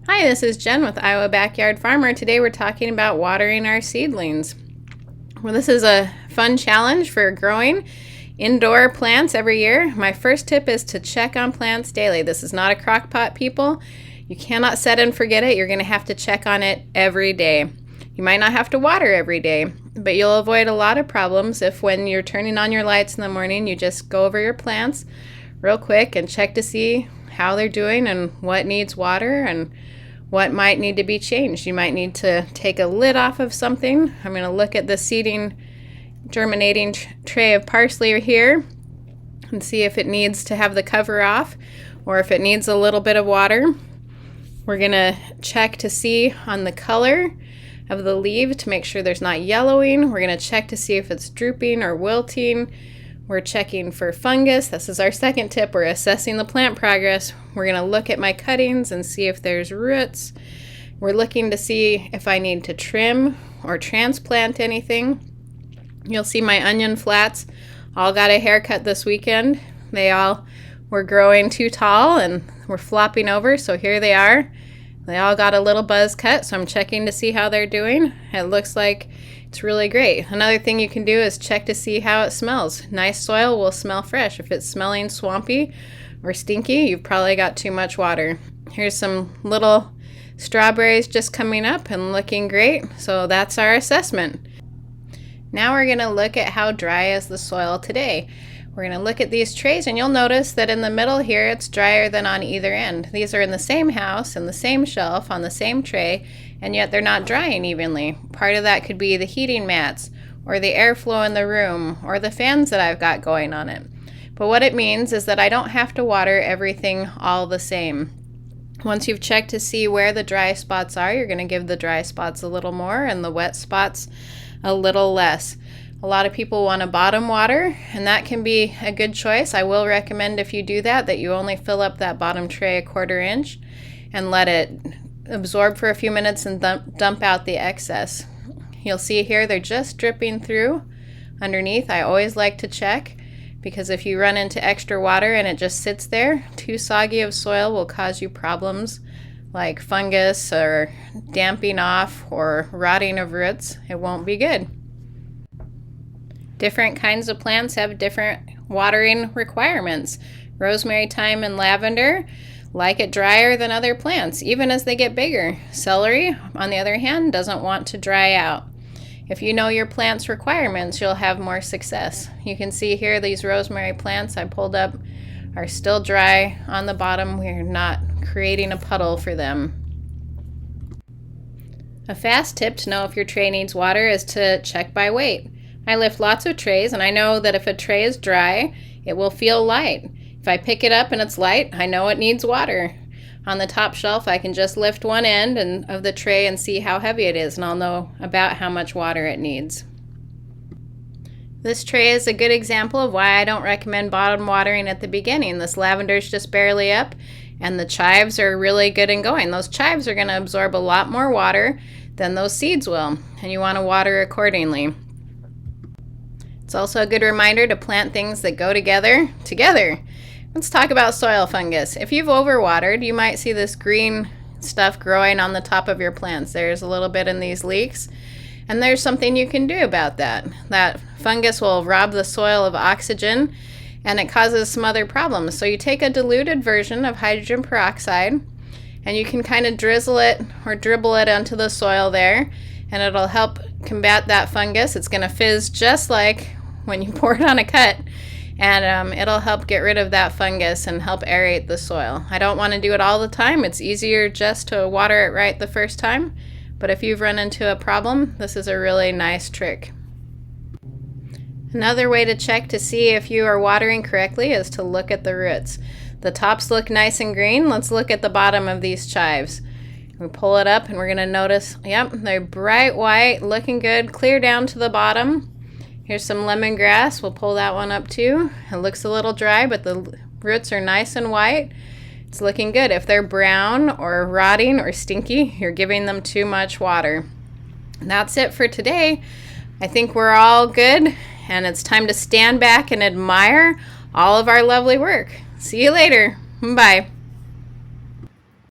Hi, this is Jen with Iowa Backyard Farmer. Today we're talking about watering our seedlings. Well, this is a fun challenge for growing indoor plants every year. My first tip is to check on plants daily. This is not a crock pot, people. You cannot set and forget it. You're going to have to check on it every day. You might not have to water every day, but you'll avoid a lot of problems if when you're turning on your lights in the morning, you just go over your plants real quick and check to see how they're doing and what needs water and what might need to be changed. You might need to take a lid off of something. I'm going to look at the seeding germinating tray of parsley here and see if it needs to have the cover off or if it needs a little bit of water. We're going to check to see on the color of the leaf to make sure there's not yellowing. We're going to check to see if it's drooping or wilting. We're checking for fungus. This is our second tip. We're assessing the plant progress. We're going to look at my cuttings and see if there's roots. We're looking to see if I need to trim or transplant anything. You'll see my onion flats all got a haircut this weekend. They all were growing too tall and were flopping over, so here they are. They all got a little buzz cut, so I'm checking to see how they're doing. It looks like it's really great. Another thing you can do is check to see how it smells. Nice soil will smell fresh. If it's smelling swampy or stinky, you've probably got too much water. Here's some little strawberries just coming up and looking great. So that's our assessment. Now we're going to look at how dry is the soil today. We're going to look at these trays, and you'll notice that in the middle here it's drier than on either end. These are in the same house, in the same shelf, on the same tray, and yet they're not drying evenly. Part of that could be the heating mats, or the airflow in the room, or the fans that I've got going on it. But what it means is that I don't have to water everything all the same. Once you've checked to see where the dry spots are, you're going to give the dry spots a little more and the wet spots a little less. A lot of people want to bottom water, and that can be a good choice. I will recommend if you do that you only fill up that bottom tray 1/4 inch and let it absorb for a few minutes and dump out the excess. You'll see here they're just dripping through underneath. I always like to check because if you run into extra water and it just sits there, too soggy of soil will cause you problems like fungus or damping off or rotting of roots. It won't be good. Different kinds of plants have different watering requirements. Rosemary, thyme, and lavender like it drier than other plants, even as they get bigger. Celery, on the other hand, doesn't want to dry out. If you know your plant's requirements, you'll have more success. You can see here these rosemary plants I pulled up are still dry on the bottom. We're not creating a puddle for them. A fast tip to know if your tray needs water is to check by weight. I lift lots of trays, and I know that if a tray is dry, it will feel light. If I pick it up and it's light, I know it needs water. On the top shelf, I can just lift one end of the tray and see how heavy it is, and I'll know about how much water it needs. This tray is a good example of why I don't recommend bottom watering at the beginning. This lavender's just barely up, and the chives are really good and going. Those chives are going to absorb a lot more water than those seeds will, and you want to water accordingly. It's also a good reminder to plant things that go together. Let's talk about soil fungus. If you've overwatered, you might see this green stuff growing on the top of your plants. There's a little bit in these leeks, and there's something you can do about that. That fungus will rob the soil of oxygen, and it causes some other problems. So you take a diluted version of hydrogen peroxide, and you can kind of drizzle it or dribble it onto the soil there, and it'll help combat that fungus. It's going to fizz just like when you pour it on a cut, and it'll help get rid of that fungus and help aerate the soil. I don't want to do it all the time. It's easier just to water it right the first time, but if you've run into a problem, this is a really nice trick. Another way to check to see if you are watering correctly is to look at the roots. The tops look nice and green. Let's look at the bottom of these chives. We pull it up and we're going to notice, yep, they're bright white, looking good, clear down to the bottom. Here's some lemongrass. We'll pull that one up too. It looks a little dry, but the roots are nice and white. It's looking good. If they're brown or rotting or stinky, you're giving them too much water. And that's it for today. I think we're all good, and it's time to stand back and admire all of our lovely work. See you later. Bye.